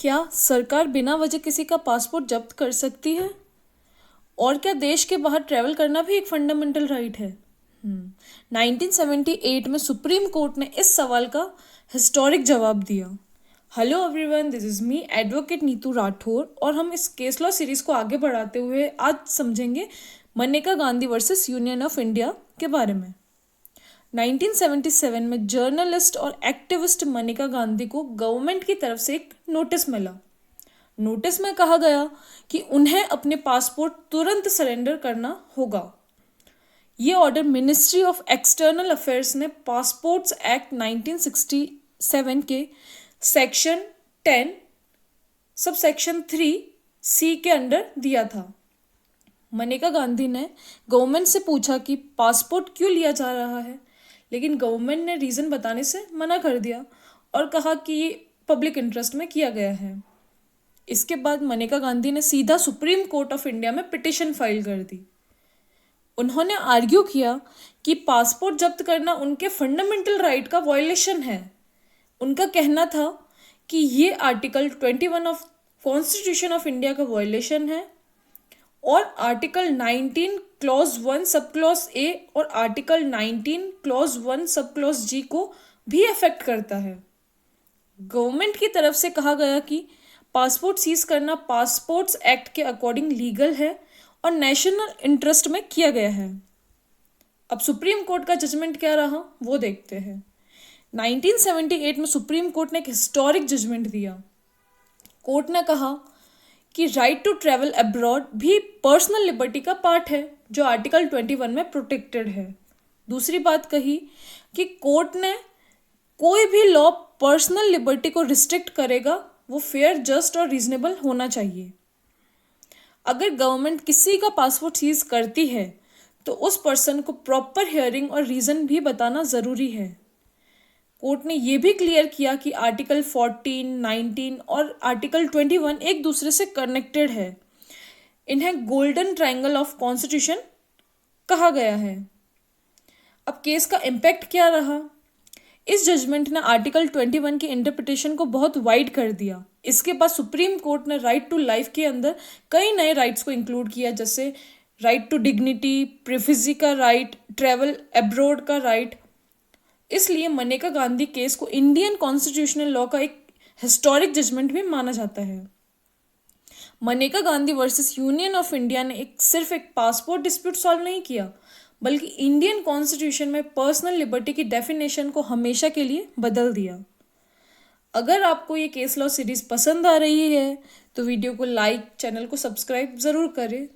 क्या सरकार बिना वजह किसी का पासपोर्ट जब्त कर सकती है? और क्या देश के बाहर ट्रैवल करना भी एक फंडामेंटल राइट है? 1978 में सुप्रीम कोर्ट ने इस सवाल का हिस्टोरिक जवाब दिया। Hello everyone, this is me advocate Neetu Rathore और हम इस केस लॉ सीरीज को आगे बढ़ाते हुए आज समझेंगे Maneka Gandhi versus union of India के बारे में। 1977 में जर्नलिस्ट और एक्टिविस्ट मनेका गांधी को गवर्नमेंट की तरफ से एक नोटिस मिला। नोटिस में कहा गया कि उन्हें अपने पासपोर्ट तुरंत सरेंडर करना होगा। ये order ministry of external affairs ने पासपोर्ट्स एक्ट 1967 के सेक्शन 10 सब सेक्शन 3C के अंडर दिया था। मनेका गांधी ने गवर्नमेंट से पूछा कि पासपोर्ट क्यों लिया जा रहा है, लेकिन गवर्नमेंट ने रीज़न बताने से मना कर दिया और कहा कि ये पब्लिक इंटरेस्ट में किया गया है। इसके बाद मनेका गांधी ने सीधा सुप्रीम कोर्ट ऑफ इंडिया में पिटिशन फाइल कर दी। उन्होंने आर्ग्यू किया कि पासपोर्ट जब्त करना उनके फंडामेंटल राइट का वायलेशन है। उनका कहना था कि ये article 21 of constitution of India का वायलेशन है और article 19 clause 1 sub clause A और आर्टिकल 19 क्लॉज 1 सब क्लॉज जी को भी अफेक्ट करता है। गवर्नमेंट की तरफ से कहा गया कि पासपोर्ट सीज करना पासपोर्ट्स एक्ट के अकॉर्डिंग लीगल है और नेशनल इंटरेस्ट में किया गया है। अब सुप्रीम कोर्ट का जजमेंट क्या रहा वो देखते हैं। 1978 में सुप्रीम कोर्ट ने एक हिस्टोरिक जजमेंट दिया। कोर्ट ने कहा कि राइट टू ट्रैवल अब्रॉड भी पर्सनल लिबर्टी का पार्ट है जो आर्टिकल 21 में प्रोटेक्टेड है। दूसरी बात कही कि कोर्ट ने कोई भी लॉ पर्सनल लिबर्टी को रिस्ट्रिक्ट करेगा वो फेयर, जस्ट और रीजनेबल होना चाहिए। अगर गवर्नमेंट किसी का पासपोर्ट सीज करती है तो उस पर्सन को प्रॉपर हियरिंग और रीज़न भी बताना ज़रूरी है। कोर्ट ने यह भी क्लियर किया कि आर्टिकल 14, 19 और आर्टिकल 21 एक दूसरे से कनेक्टेड है। इन्हें गोल्डन ट्रायंगल ऑफ कॉन्स्टिट्यूशन कहा गया है। अब केस का इम्पैक्ट क्या रहा? इस जजमेंट ने आर्टिकल 21 की इंटरप्रिटेशन को बहुत वाइड कर दिया। इसके बाद सुप्रीम कोर्ट ने राइट टू लाइफ के अंदर कई नए राइट्स को इंक्लूड किया, जैसे राइट टू डिग्निटी, प्रिवेसी का राइट, ट्रैवल अब्रॉड का राइट। इसलिए मनेका गांधी केस को इंडियन कॉन्स्टिट्यूशनल लॉ का एक हिस्टोरिक जजमेंट भी माना जाता है। Maneka Gandhi versus union of India ने सिर्फ एक पासपोर्ट डिस्प्यूट सॉल्व नहीं किया, बल्कि इंडियन कॉन्स्टिट्यूशन में पर्सनल लिबर्टी की डेफिनेशन को हमेशा के लिए बदल दिया। अगर आपको ये केस लॉ सीरीज पसंद आ रही है तो वीडियो को लाइक, चैनल को सब्सक्राइब ज़रूर करें।